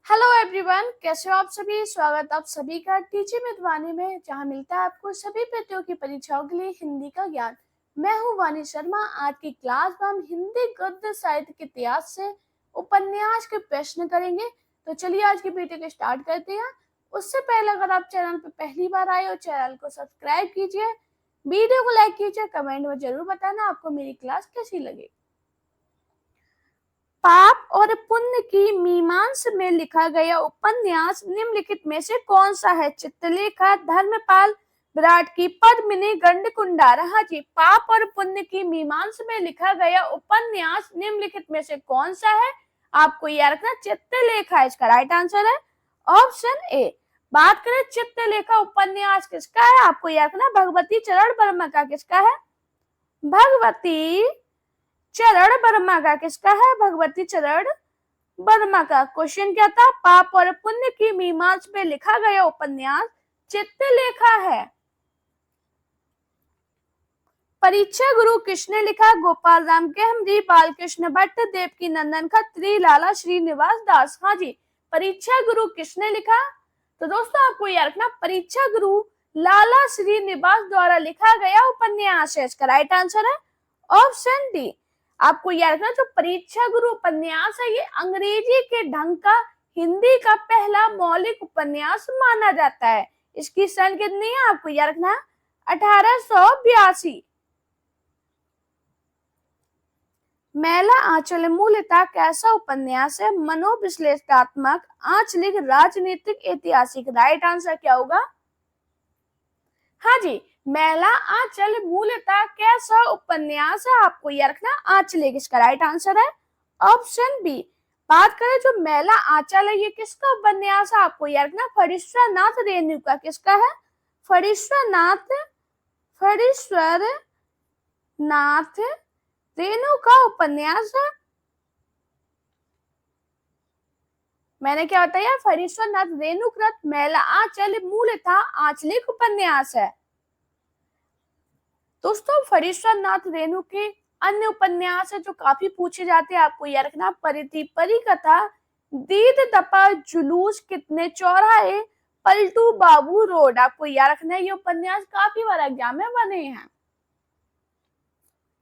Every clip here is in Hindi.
हेलो एवरीवन, कैसे हो आप सभी। स्वागत आप सभी का टीची मितवानी में, जहां मिलता है आपको सभी प्रतियोगी परीक्षाओं के लिए हिंदी का ज्ञान। मैं हूं वानी शर्मा। आज की क्लास में हम हिंदी गद्य साहित्य के इतिहास से उपन्यास के प्रश्न करेंगे। तो चलिए आज की वीडियो को स्टार्ट करते हैं। उससे पहले अगर आप चैनल पर पहली बार आए हो, चैनल को सब्सक्राइब कीजिए, वीडियो को लाइक कीजिए, कमेंट में जरूर बताना आपको मेरी क्लास कैसी लगी। पाप और पुण्य की मीमांस में लिखा गया उपन्यास निम्नलिखित में से कौन सा है। चित्रलेखा, धर्मपाल, विराट की पद्मिनी, गंडकुंडारा। हाँ जी, पाप और पुण्य की मीमांस में लिखा गया उपन्यास निम्नलिखित में से कौन सा है। आपको याद रखना चित्रलेखा इसका राइट आंसर है, ऑप्शन ए। बात करें चित्रलेखा उपन्यास किसका है, आपको याद रखना भगवती चरण वर्मा का किसका है, भगवती चरण वर्मा का किसका है, भगवती चरण वर्मा का। क्वेश्चन क्या था, पाप और पुण्य की मीमांस में लिखा गया उपन्यास चित्रलेखा है। परीक्षा गुरु किसने लिखा, गोपाल राम गेहमरी, बालकृष्ण भट्ट, देवकी नंदन खत्री, लाला श्रीनिवास दास। हाँ जी, परीक्षा गुरु किसने लिखा। तो दोस्तों आपको याद रखना परीक्षा गुरु लाला श्रीनिवास द्वारा लिखा गया उपन्यास है, इसका राइट आंसर है ऑप्शन डी। आपको याद रखना जो परीक्षा गुरु उपन्यास है ये अंग्रेजी के ढंग का हिंदी का पहला मौलिक उपन्यास माना जाता है। इसकी सन कितनी है, आपको याद रखना 1882। मैला आंचल मूलतः कैसा उपन्यास है, मनोविश्लेषणात्मक, आंचलिक, राजनीतिक, ऐतिहासिक। राइट आंसर क्या होगा, हाँ जी, मैला आंचल मूलतः कैसा उपन्यास है, आपको यह रखना आंचलिक, इसका राइट आंसर है ऑप्शन बी। बात करें जो मैला आंचल है ये किसका उपन्यास है, आपको यह रखना फणीश्वर नाथ रेणु का। किसका है, फणीश्वर नाथ रेणु का उपन्यास है। मैंने क्या बताया, फणीश्वर नाथ रेणुकृत मैला आंचल मूलतः आंचलिक उपन्यास है। दोस्तों फणीश्वर नाथ रेणु के अन्य उपन्यास है जो काफी पूछे जाते हैं, आपको याद रखना परिधि, परिकथा, दीद दपा, जुलूस, कितने चौराहे, पलटू बाबू रोड। आपको याद रखना है ये उपन्यास काफी बार एग्जाम में बने हैं।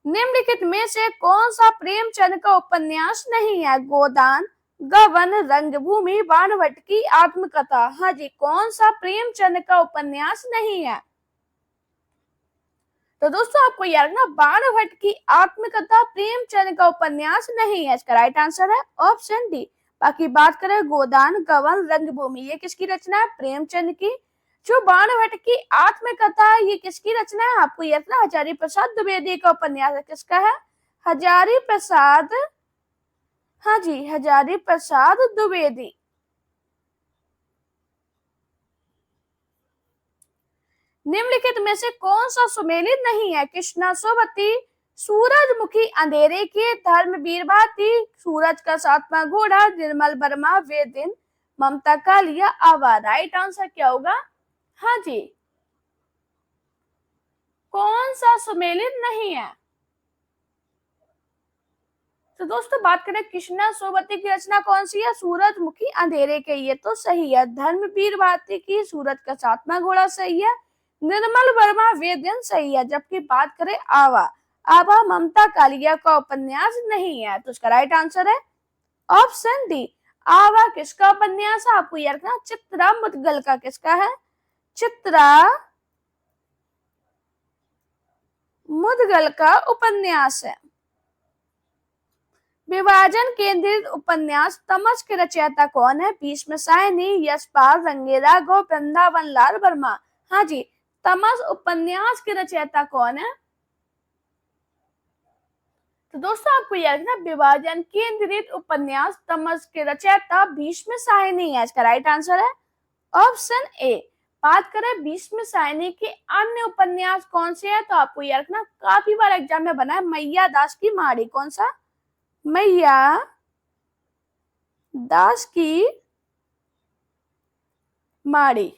निम्नलिखित में से कौन सा प्रेमचंद का उपन्यास नहीं है, गोदान, गबन, रंगभूमि, बाणभट्ट की आत्मकथा। हाँ जी, कौन सा प्रेमचंद का उपन्यास नहीं है। तो दोस्तों आपको याद रखना बाणभट्ट की आत्मकथा प्रेमचंद का उपन्यास नहीं है, इसका राइट आंसर है ऑप्शन डी। बाकी बात करें गोदान, गबन, रंगभूमि ये किसकी रचना है, प्रेमचंद की। जो बाणभट्ट की आत्मकथा है ये किसकी रचना है, आपको याद रखना हजारी प्रसाद द्विवेदी का उपन्यास है। किसका है, हजारी प्रसाद, हाँ जी, हजारी प्रसाद द्विवेदी। निम्नलिखित में से कौन सा सुमेलित नहीं है, कृष्णा सोबती, सूरजमुखी, अंधेरे की, धर्मवीर भारती, सूरज का सातवां घोड़ा, निर्मल वर्मा, वे दिन, ममता कालिया, आवा। राइट आंसर क्या होगा, हाँ जी, कौन सा सुमेलित नहीं है। तो दोस्तों बात करें कृष्णा सोबती की रचना कौन सी है, सूरजमुखी, अंधेरे के, ये तो सही है। धर्मवीर भारती की सूरज का सातवां घोड़ा सही है। निर्मल वर्मा वे दिन सही है। जबकि बात करें आवा, आवा ममता कालिया का उपन्यास नहीं है, तो इसका राइट आंसर है ऑप्शन डी। आवा किसका उपन्यास है, आपको याद रखना चित्रा मुदगल का। किसका है, चित्रा मुदगल का उपन्यास है। विभाजन केंद्रित उपन्यास तमस के रचयिता कौन है, भीष्म सायनी, यशपाल, रंगेला गो, वृंदावन लाल वर्मा। हाँ जी, तमस उपन्यास के रचयिता कौन है। तो दोस्तों आपको याद रखना विभाजन केंद्रित उपन्यास तमस के रचयिता भीष्म सायनी है, इसका राइट आंसर है ऑप्शन ए। बात करें भीष्म सायनी के अन्य उपन्यास कौन से है, तो आपको याद रखना काफी बार एग्जाम में बना है, मैया दास की माड़ी। कौन सा, मैया दास की माड़ी।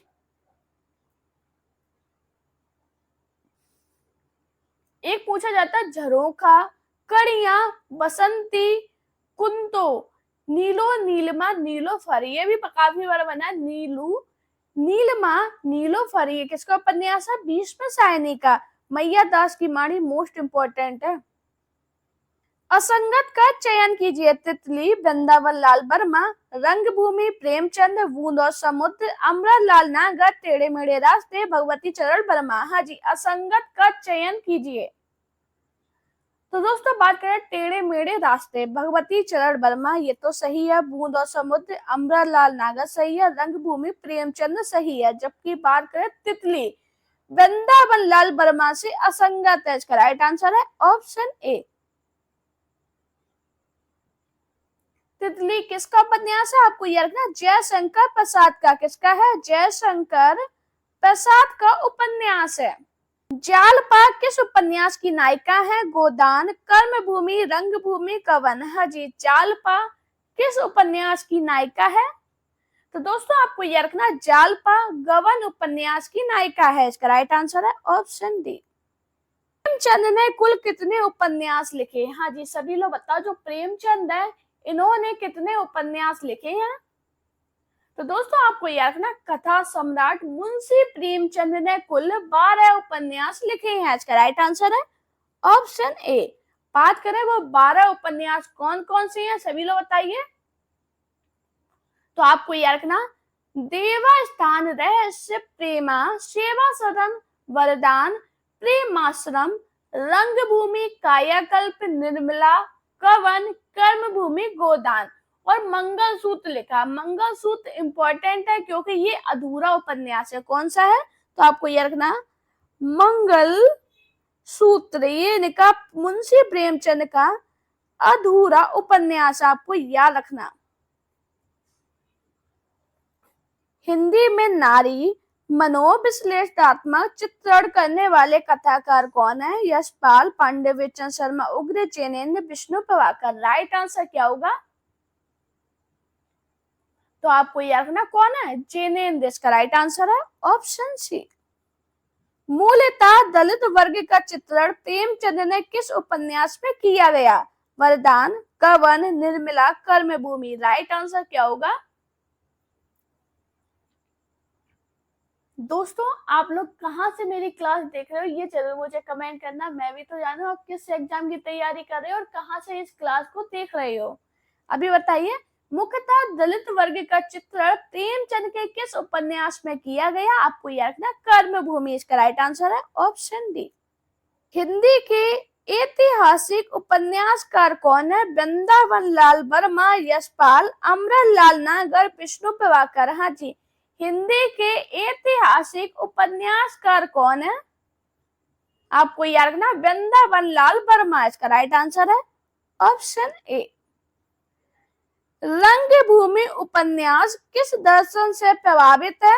एक पूछा जाता है झरोखा, कड़िया, बसंती, कुंतो नीलो, नीलिमा, नीलोफर, ये भी काफी बार बना। नीलू, नीलिमा, नीलोफर, ये किसका उपन्यास है? भीष्म सायनी का। मैया दास की माड़ी मोस्ट इंपोर्टेंट है। असंगत का चयन कीजिए। तितली, वृंदावन लाल वर्मा, रंगभूमि, प्रेमचंद, बूंद और समुद्र, अमरलाल नागर, टेढ़े मेढ़े रास्ते, भगवती चरण वर्मा। हाँ जी, असंगत का चयन कीजिए। तो दोस्तों बात करें टेढ़े मेढ़े रास्ते, भगवती चरण वर्मा, ये तो सही है। बूंद और समुद्र, अमरलाल नागर सही है। रंगभूमि, प्रेमचंद सही है। जबकि बात करें तितली, वृंदावन लाल वर्मा से असंगत है। इसका राइट आंसर है ऑप्शन ए। तितली किसका उपन्यास है? आपको यह रखना, जयशंकर प्रसाद का। किसका है? जयशंकर प्रसाद का उपन्यास है। जालपा किस उपन्यास की नायिका है? गोदान, कर्मभूमि, रंगभूमि, कवन। हाँ जी, जालपा किस उपन्यास की नायिका है? तो दोस्तों आपको यह रखना, जालपा गवन उपन्यास की नायिका है। इसका राइट आंसर है ऑप्शन डी। प्रेमचंद ने कुल कितने उपन्यास लिखे? हाँ जी, सभी लोग बताओ, जो प्रेमचंद है इन्होंने कितने उपन्यास लिखे हैं? तो दोस्तों आपको याद रखना, कथा सम्राट मुंशी प्रेमचंद ने कुल 12 उपन्यास लिखे हैं। इसका राइट आंसर है ऑप्शन ए। बात करें वो 12 उपन्यास कौन कौन से हैं, सभी लोग बताइए। तो आपको याद रखना, देवस्थान, रहस्य, प्रेमा, सेवा सदन, वरदान, प्रेमाश्रम, रंगभूमि, कायाकल्प, निर्मला, कवन, कर्मभूमि, गोदान और मंगलसूत्र लिखा। मंगलसूत्र इंपॉर्टेंट है क्योंकि ये अधूरा उपन्यास है। कौन सा है? तो आपको यह रखना, मंगल सूत्र, ये लिखा मुंशी प्रेमचंद का अधूरा उपन्यास, आपको याद रखना। हिंदी में नारी मनोविश्लेषणात्मक चित्रण करने वाले कथाकार कौन है? यशपाल, पांडे, विचन शर्मा, उग्र, चैनेन्द्र, विष्णु प्रभाकर। राइट आंसर क्या होगा? तो आपको याद रखना कौन है? चैनेन्द्र। इसका राइट आंसर है ऑप्शन सी। मूलतः दलित वर्ग का चित्रण प्रेमचंद ने किस उपन्यास में किया गया? वरदान, कवन, निर्मला, कर्मभूमि। राइट आंसर क्या होगा? दोस्तों आप लोग कहाँ से मेरी क्लास देख रहे हो ये जरूर मुझे कमेंट करना। मैं भी तो जानूं आप किस एग्जाम की तैयारी कर रहे हो और कहाँ से इस क्लास को देख रहे हो। अभी बताइए, मुख्यतः दलित वर्ग का चित्रण प्रेमचंद के किस उपन्यास में किया गया? आपको याद रखना, कर्मभूमि। इसका राइट आंसर है ऑप्शन डी। हिंदी के ऐतिहासिक उपन्यासकार कौन है? वृंदावन लाल वर्मा, यशपाल, अमरलाल नागर, विष्णु प्रभाकर। हाँ जी, हिंदी के ऐतिहासिक उपन्यासकार कौन है? आपको याद रखना, वृंदावन लाल वर्मा। इसका राइट आंसर है ऑप्शन ए। रंगभूमि उपन्यास किस दर्शन से प्रभावित है?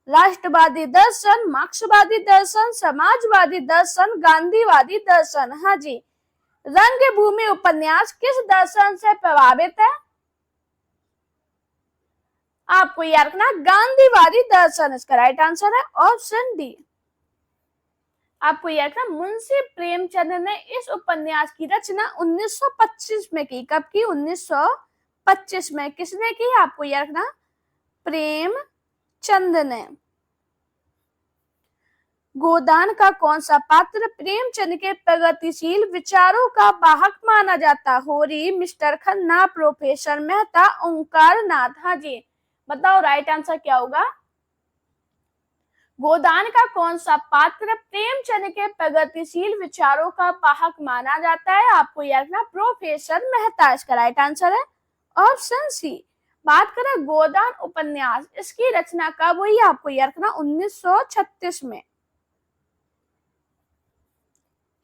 राष्ट्रवादी दर्शन, मार्क्सवादी दर्शन, समाजवादी दर्शन, गांधीवादी दर्शन। हाँ जी, रंगभूमि उपन्यास किस दर्शन से प्रभावित है? आपको याद रखना, गांधीवादी दर्शन। इसका राइट आंसर है ऑप्शन डी। आपको याद रखना, मुंशी प्रेमचंद ने इस उपन्यास की रचना 1925 में की। कब की? 1925 में। किसने की? आपको याद रखना, प्रेमचंद ने। गोदान का कौन सा पात्र प्रेमचंद के प्रगतिशील विचारों का वाहक माना जाता? होरी, मिस्टर खन्ना, प्रोफेसर मेहता, ओंकार नाथ। हाँ जी, बताओ राइट आंसर क्या होगा? गोदान का कौन सा पात्र प्रेमचंद के प्रगतिशील विचारों का वाहक माना जाता है? आपको याद रखना, प्रोफेसर मेहता। इसका राइट आंसर है ऑप्शन सी। बात करें गोदान उपन्यास, इसकी रचना कब हुई? आपको याद रखना, 1936 में।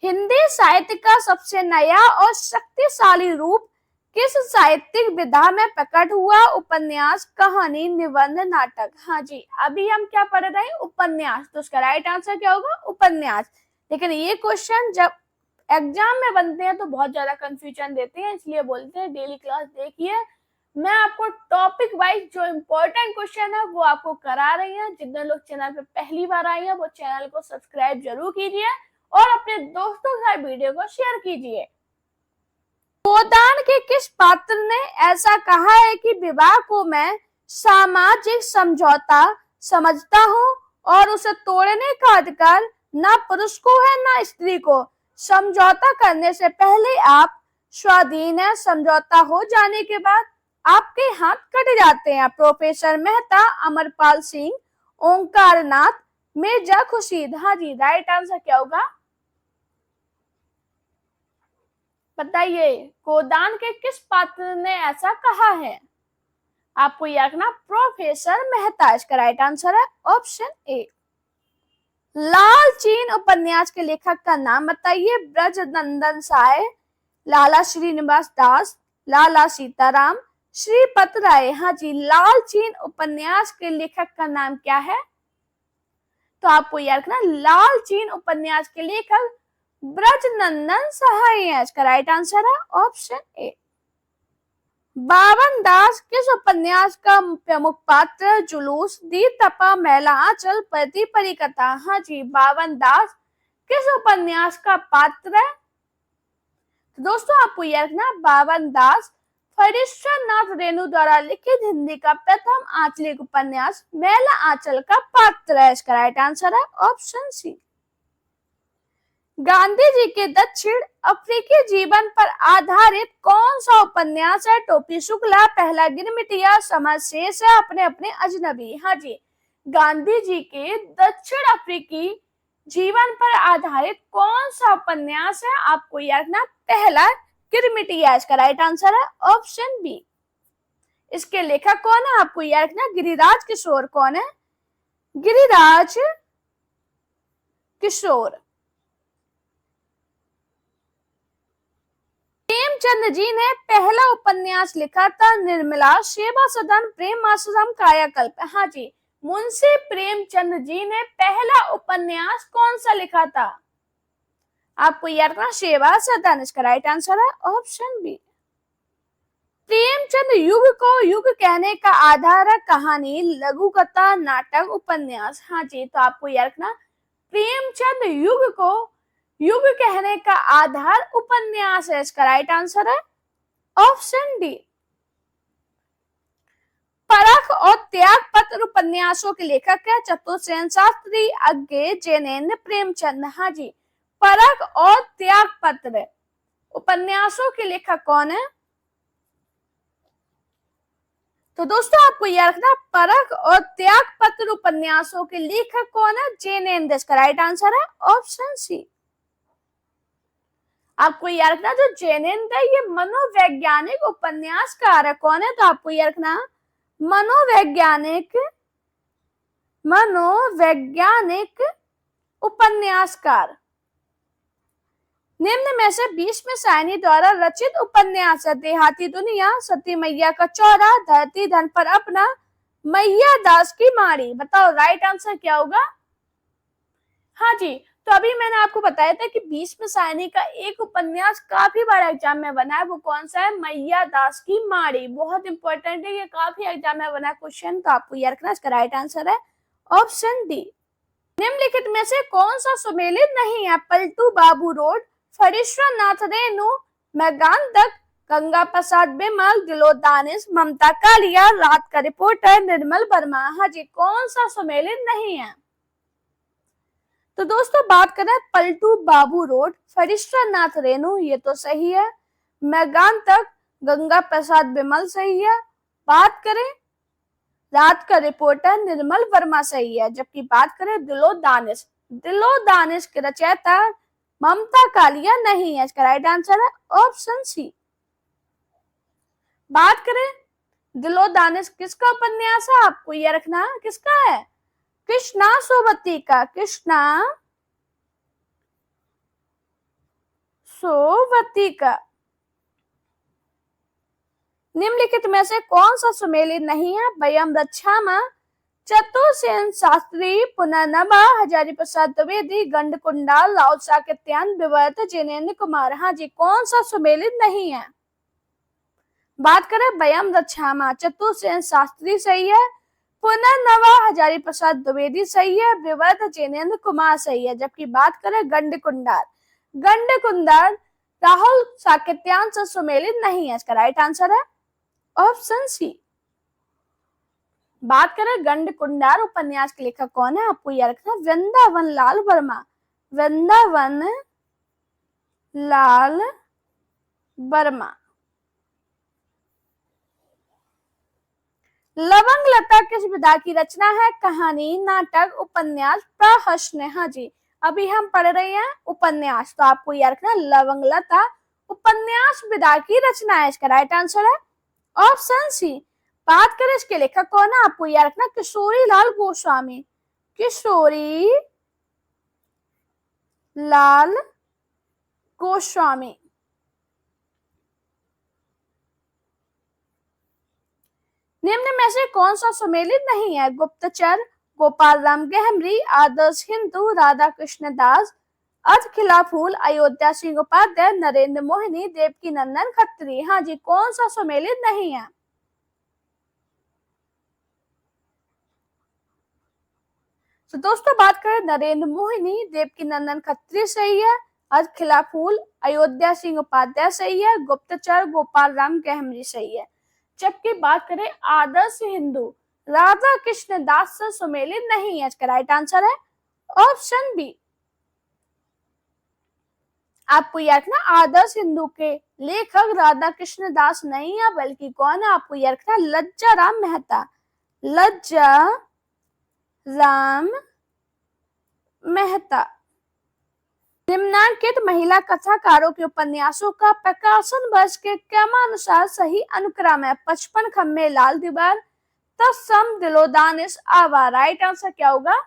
हिंदी साहित्य का सबसे नया और शक्तिशाली रूप किस साहित्यिक विधा में प्रकट हुआ? उपन्यास, कहानी, निबंध, नाटक। हाँ जी, अभी हम क्या पढ़ रहे हैं? उपन्यास। तो उसका राइट आंसर क्या होगा? उपन्यास। लेकिन ये क्वेश्चन जब एग्जाम में बनते हैं तो बहुत ज्यादा कंफ्यूजन देते हैं, इसलिए बोलते हैं डेली क्लास देखिए। मैं आपको टॉपिक वाइज जो इम्पोर्टेंट क्वेश्चन है वो आपको करा रही है। जितने लोग चैनल पे पहली बार आए हैं वो चैनल को सब्सक्राइब जरूर कीजिए और अपने दोस्तों के साथ वीडियो को शेयर कीजिए। गोदान के किस पात्र ने ऐसा कहा है कि विवाह को मैं सामाजिक समझौता समझता हूँ और उसे तोड़ने का अधिकार न पुरुष को है न स्त्री को। समझौता करने से पहले आप स्वाधीन है, समझौता हो जाने के बाद आपके हाथ कट जाते हैं। प्रोफेसर मेहता, अमरपाल सिंह, ओंकार नाथ, मिर्जा खुर्शीद। हाँ जी, राइट आंसर क्या होगा बताइए। गोदान के किस पात्र ने ऐसा कहा है? आपको याद रखना प्रोफेसर मेहता इसका राइट आंसर है ऑप्शन ए। लाल चीन उपन्यास के लेखक का नाम बताइए। ब्रजनंदन साय, लाला श्रीनिवास दास, लाला सीताराम, श्रीपत राय। हाँ जी, लाल चीन उपन्यास के लेखक का नाम क्या है? तो आपको याद रखना लाल चीन उपन्यास के लेखक ब्रजनंदन सहाय है। इसका राइट आंसर है ऑप्शन ए। बावन दास किस उपन्यास का प्रमुख पात्र? जुलूस, दी तपा, मैला आंचल, पति परिकथा। हाँ जी, बावन दास किस उपन्यास का पात्र है? तो दोस्तों आपको याद रखना बावन दास फरीश्वर नाथ रेणु द्वारा लिखित हिंदी का प्रथम आंचलिक उपन्यास मैला आंचल का पात्र है। इसका राइट आंसर है ऑप्शन सी। गांधी जी के दक्षिण अफ्रीकी जीवन पर आधारित कौन सा उपन्यास है? टोपी शुक्ला, पहला गिरमिटिया, समर शेष है, अपने अपने अजनबी। हाँ जी, गांधी जी के दक्षिण अफ्रीकी जीवन पर आधारित कौन सा उपन्यास है? आपको याद रखना पहला गिरमिटिया। इसका राइट आंसर है ऑप्शन बी। इसके लेखक कौन है? आपको याद रखना गिरिराज किशोर। कौन है? गिरिराज किशोर। प्रेमचंद जी ने पहला उपन्यास लिखा था निर्मला, सेवा सदन, प्रेम आश्रम, कायाकल्प। हाँ जी, मुंशी प्रेमचंद जी ने पहला उपन्यास कौन सा लिखा था? आपको याद रखना सेवा सदन। इसका राइट आंसर है ऑप्शन बी। प्रेमचंद युग को युग कहने का आधार है कहानी, लघु कथा, नाटक, उपन्यास। हाँ जी, तो आपको याद रखना प्रेमचंद युग को युग कहने का आधार उपन्यास है। इसका राइट आंसर है ऑप्शन डी। परख और त्याग पत्र उपन्यासों के लेखक है चतुर्सेन शास्त्री, अज्ञे, जैनेन्द्र प्रेमचंद। हाँ जी, परख और त्याग पत्र उपन्यासों के लेखक कौन है? तो दोस्तों आपको याद रखना परख और त्याग पत्र उपन्यासों के लेखक कौन है? जैनेन्द्र। इसका राइट आंसर है ऑप्शन सी। आपको याद रखना जो जैनेन्द्र है ये मनोवैज्ञानिक उपन्यासकार है। कौन है? तो आपको याद रखना मनोवैज्ञानिक उपन्यासकार। निम्न में से भीष्म सायनी द्वारा रचित उपन्यास है देहाती दुनिया, सती मैया का चौरा, धरती धन पर अपना, मैया दास की माड़ी। बताओ राइट आंसर क्या होगा? हाँ जी, तो अभी मैंने आपको बताया था कि भीष्म सायनी का एक उपन्यास काफी बार एग्जाम में बना है। वो कौन सा है? मैया दास की माड़ी। बहुत इंपॉर्टेंट है, ये काफी एग्जाम में बना क्वेश्चन, तो आपको याद रखना। इसका राइट आंसर है ऑप्शन डी। निम्नलिखित में से कौन सा सुमेलित नहीं है? पलटू बाबू रोड, फरीश्वर नाथ रेणु, मैगानतक, गंगा प्रसाद बिमल, दिलो दानिश, ममता कालिया, रात का रिपोर्टर, निर्मल वर्मा। हाँ जी, कौन सा सुमेलित नहीं है? तो दोस्तों बात करें पलटू बाबू रोड, फरीश्वर नाथ रेणु, ये तो सही है। मैगानतक, गंगा प्रसाद बिमल सही है। बात करें रात का रिपोर्टर, निर्मल वर्मा सही है। जबकि बात करें दिलो दानिश के रचयिता ममता कालिया नहीं है। इसका राइट आंसर है ऑप्शन सी। बात करें दिलो दानिश किसका उपन्यास है? आपको यह रखना किसका है? कृष्णा सोबती का। कृष्णा सोबती का। निम्नलिखित में से कौन सा सुमेलित नहीं है? वयम रक्षामा, चतुर्सेन शास्त्री, पुनर्नवा, हजारी प्रसाद द्विवेदी, गंडकुंडाल, राउत साकेत्यायन, विवर्त, जैनेन्द्र कुमार। हाँ जी, कौन सा सुमेलित नहीं है? बात करें वयम रक्षामा, चतुर्सेन शास्त्री सही है, पुनर्नवा हजारी प्रसाद द्विवेदी सही है, विवर्त जैनेन्द्र कुमार सही है। जबकि बात करें गंडकुंडाल राहुल साकेत्यान से सुमेलित नहीं है, इसका राइट आंसर है ऑप्शन सी। बात करें गंडकुंडार उपन्यास के लेखक कौन है, आपको यह रखना वृंदावन लाल वर्मा। वृंदावन लाल वर्मा। लवंग लता किस विधा की रचना है, कहानी, नाटक, उपन्यास, प्रहसन। हाँ जी, अभी हम पढ़ रहे हैं उपन्यास, तो आपको याद रखना लवंग लता उपन्यास विधा की रचना है, इसका राइट आंसर है ऑप्शन सी। बात करें इसके लेखक कौन है, आपको याद रखना किशोरी लाल गोस्वामी। किशोरी लाल गोस्वामी। निम्न में से कौन सा सुमेलित नहीं है, गुप्तचर, गोपाल राम गहमरी, आदर्श हिंदू, राधा कृष्ण दास, अधखिला फूल, अयोध्या सिंह उपाध्याय, नरेंद्र मोहिनी, देवकी नंदन खत्री। हाँ जी, कौन सा सुमेलित नहीं है, तो दोस्तों बात करें नरेंद्र मोहिनी, देवकी नंदन खत्री सही है, अधखिला फूल, अयोध्या सिंह उपाध्याय सही है, गुप्तचर, गोपाल राम गहमरी सही है। जबकि बात करें आदर्श हिंदू, राधा कृष्ण दास से सुमेलित नहीं है, इसका राइट आंसर है ऑप्शन बी। आपको याद रखना आदर्श हिंदू के लेखक राधा कृष्ण दास नहीं है, बल्कि कौन है, आपको याद रखना लज्जा राम मेहता। लज्जा राम मेहता। निम्नांकित महिला कथाकारों के उपन्यासों का प्रकाशन वर्ष के क्रमानुसार सही अनुक्रम है, 55 खम्बे, लाल दीवार, तत्सम, दिलोदानिश, आवा। राइट आंसर क्या होगा,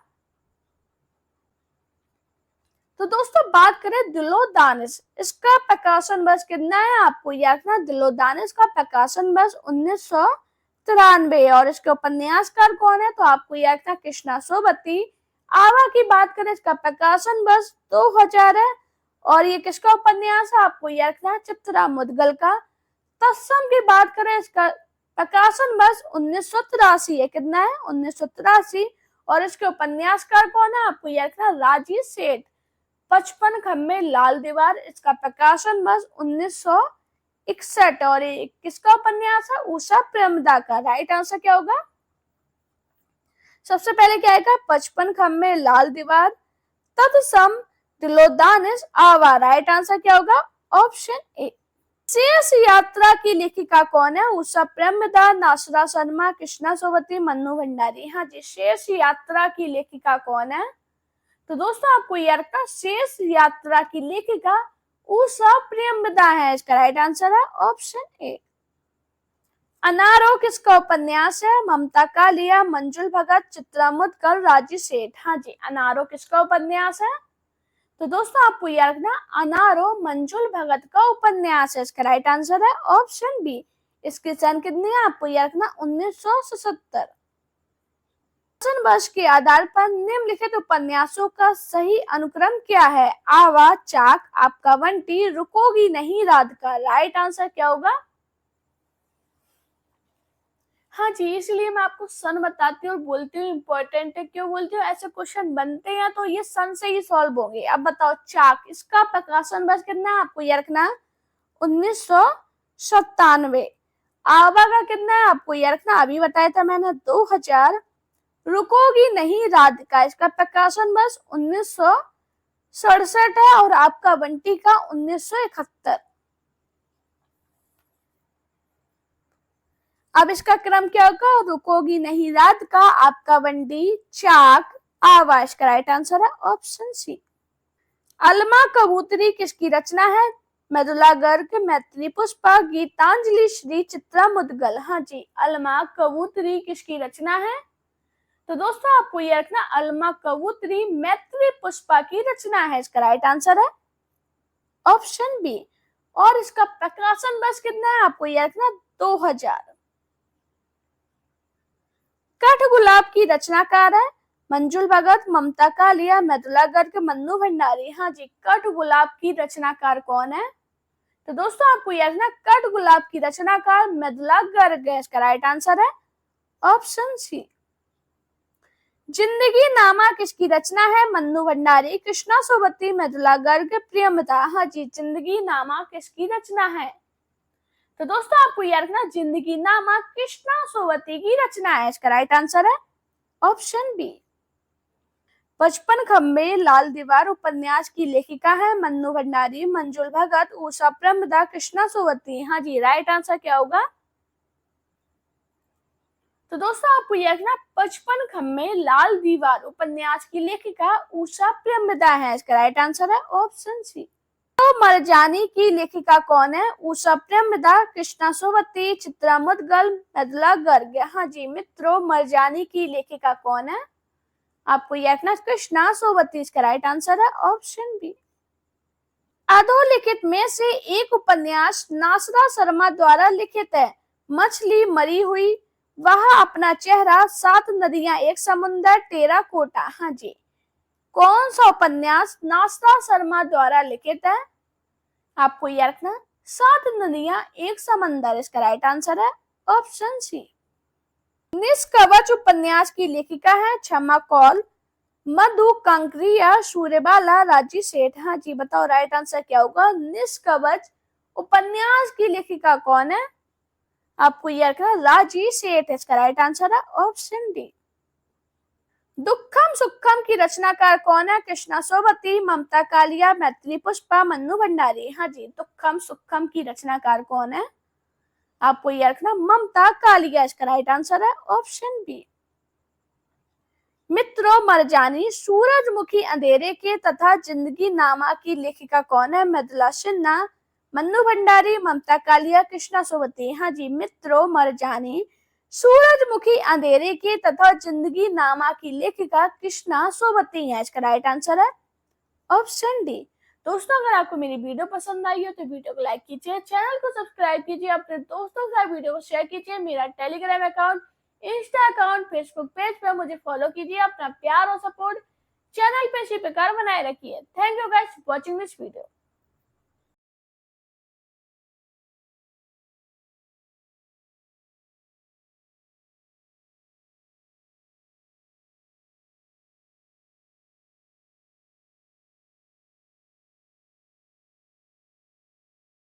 तो दोस्तों बात करें दिलोदानिश, इसका प्रकाशन वर्ष कितना है, आपको याद रखना दिलोदानिश का प्रकाशन वर्ष 1993, और इसके उपन्यासकार कौन है, तो आपको याद रखना कृष्णा सोबती। आवा की बात करें, इसका प्रकाशन वर्ष 2000 है, और ये किसका उपन्यास है, आपको याद रखना चित्तराम मुदगल का। तत्सम की बात करें, इसका प्रकाशन वर्ष 1983 है, कितना है 1983, और इसके उपन्यासकार कौन है, आपको याद रखना राजीव सेठ। 55 खम्बे, लाल दीवार, इसका प्रकाशन वर्ष 1961, और ये किसका उपन्यास है, उषा प्रेमदा का। राइट आंसर क्या होगा, सबसे पहले क्या आएगा 55 खम्बे, लाल दीवार, तत्सम, दिलोदानिश, आवा। राइट आंसर क्या होगा ऑप्शन ए। शेष यात्रा की लेखिका कौन है, उषा प्रेमदा, नासरा शर्मा, कृष्णा सोबती, मन्नू भंडारी। हाँ जी, शेष यात्रा की लेखिका कौन है, तो दोस्तों आपको याद रखना शेष यात्रा की लेखिका उषा प्रेमदा है, इसका राइट आंसर है ऑप्शन ए। अनारो किसका उपन्यास है, ममता कालिया, मंजुल भगत, चित्रा मुदगल, राजी सेठ। हाँ जी, अनारो किसका उपन्यास है, तो दोस्तों आपको याद रखना अनारो मंजुल भगत का उपन्यास है, इसका राइट आंसर है ऑप्शन बी। इसकी सन कितनी है, आपको याद रखना 1977। वर्ष के आधार पर निम्नलिखित उपन्यासों का सही अनुक्रम क्या है, आवा, चाक, आपका बंटी, रुकोगी नहीं राधिका। राइट आंसर क्या होगा, हाँ जी, इसलिए मैं आपको सन बताती हूँ और बोलती हूँ इम्पोर्टेंट है, क्यों बोलती हूँ, ऐसे क्वेश्चन बनते हैं तो ये सन से ही सॉल्व होंगे। अब बताओ चाक, इसका प्रकाशन वर्ष कितना है, आपको याद रखना 1997। आवा का कितना है, आपको याद रखना अभी बताया था मैंने 2000। रुकोगी नहीं राधिका, इसका प्रकाशन वर्ष 1967 है, और आपका बंटी का 1971। अब इसका क्रम क्या होगा, रुकोगी नहीं राधिका, आपका बंटी, चाक, आवा। इसका राइट आंसर है ऑप्शन सी। अलमा कबूतरी किसकी रचना है, मृदुला गर्ग, मैत्री पुष्पा, गीतांजलि श्री, चित्रा मुदगल। हाँ जी, अलमा कबूतरी किसकी रचना है, तो दोस्तों आपको यह रखना अलमा कबूतरी मैत्री पुष्पा की रचना है, इसका राइट आंसर है ऑप्शन बी। और इसका प्रकाशन वर्ष कितना है, आपको यह रखना 2000। कठ गुलाब की रचनाकार है मंजुल भगत, ममता कालिया, मृदुला गर्ग, मन्नू भंडारी। हाँ जी, कठ गुलाब की रचनाकार कौन है, तो दोस्तों आपको याद रखना कठ गुलाब की रचनाकार मृदुला गर्ग है, इसका राइट आंसर है ऑप्शन सी। जिंदगी नामा किसकी रचना है? मन्नू भंडारी, कृष्णा सोबती, मृदुला गर्ग, प्रियमदा। हाँ जी, जिंदगी नामा किसकी रचना है? तो दोस्तों आपको याद रखना, जिंदगी नामा कृष्णा सोबती की रचना है। इसका राइट आंसर है ऑप्शन बी। 55 खंबे लाल दीवार उपन्यास की लेखिका है? मन्नू भंडारी, मंजुल भगत, उषा प्रेमदा, कृष्णा सोबती। हाँ जी, राइट आंसर क्या होगा? तो दोस्तों आपको यह रखना, 55 खंबे लाल दीवार उपन्यास की लेखिका उषा प्रेमदा है। इसका राइट आंसर है ऑप्शन सी। तो मरजानी की लेखिका कौन है? उषा प्रेमदा, कृष्णा सोबती, चित्रा मुदगल, मृदुला गर्ग। हाँ जी मित्रों, मरजानी की लेखिका कौन है? आपको यह रखना, कृष्णा सोबती। इसका राइट आंसर है ऑप्शन बी। अधोलिखित में से एक उपन्यास नासरा शर्मा द्वारा लिखित है? मछली मरी हुई, वह अपना चेहरा, 7 नदियां एक समुंदर, टेराकोटा। हाँ जी, कौन सा उपन्यास नासरा शर्मा द्वारा लिखित है? आपको यह रखना, 7 नदियां एक समंदर। इसका राइट आंसर है ऑप्शन सी। निष्कवच उपन्यास की लेखिका है? क्षमा कौल, मधु कंकरिया, सूर्यबाला, राजी सेठ। हाँ जी, बताओ राइट आंसर क्या होगा? निष्कवच उपन्यास की लेखिका कौन है? आपको यह रखना, राजी सेठ। इसका राइट आंसर है ऑप्शन डी। दुखम सुखम की रचनाकार कौन है? कृष्णा सोबती, ममता कालिया, मैथिली पुष्पा, मन्नू भंडारी। हाँ जी, दुखम सुखम की रचनाकार कौन है? आपको यह रखना, ममता कालिया। इसका राइट आंसर है ऑप्शन बी। मित्रों मरजानी, सूरजमुखी अंधेरे के तथा जिंदगी नामा की लेखिका कौन है? मृदुला सिन्हा, मन्नू भंडारी, ममता कालिया, कृष्णा सोबती। हाँ जी मित्रों, मरजानी, सूरजमुखी अंधेरे के तथा जिंदगी नामा की लेखिका कृष्णा सोबती है। इसका राइट आंसर है ऑप्शन डी। दोस्तों अगर आपको मेरी वीडियो पसंद आई हो तो वीडियो को लाइक कीजिए, चैनल को सब्सक्राइब कीजिए, अपने दोस्तों के साथ वीडियो को शेयर कीजिए। मेरा Telegram account, Insta account, Facebook page पर मुझे फॉलो कीजिए। अपना प्यार और सपोर्ट चैनल पे इसी प्रकार बनाए रखिए। Thank you guys for watching this video.